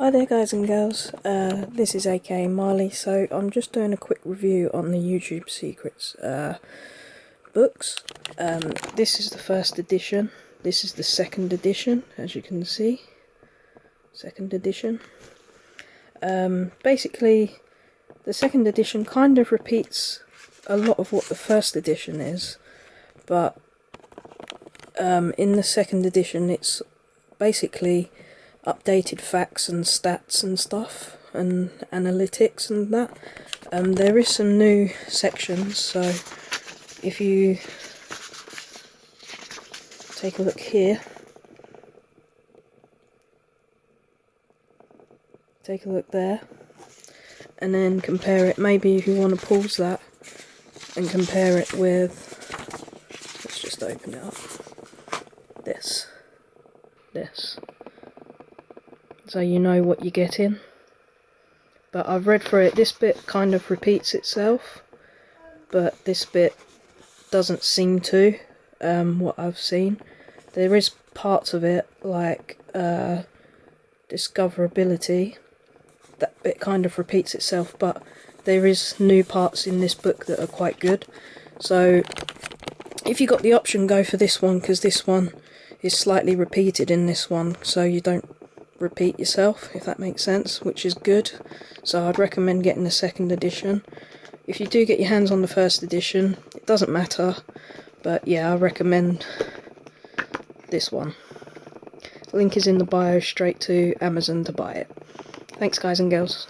Hi there guys and girls, this is aka Marley. So I'm just doing a quick review on the YouTube Secrets books. This is the first edition, this is the second edition, as you can see. Second edition. Basically, the second edition kind of repeats a lot of what the first edition is, but in the second edition it's basically updated facts and stats and stuff and analytics and that. There is some new sections, so if you take a look here, take a look there, and then compare it. Maybe if you want to pause that and compare it with, let's just open it up, this. So you know what you're getting. But I've read through it. This bit kind of repeats itself, but this bit doesn't seem to, what I've seen. There is parts of it, like discoverability, that bit kind of repeats itself, but there is new parts in this book that are quite good. So if you got the option, go for this one, because this one is slightly repeated in this one, so you don't repeat yourself, if that makes sense, which is good. So I'd recommend getting the second edition. If you do get your hands on the first edition, it doesn't matter, but yeah, I recommend this one. Link is in the bio, straight to Amazon to buy it. Thanks guys and girls.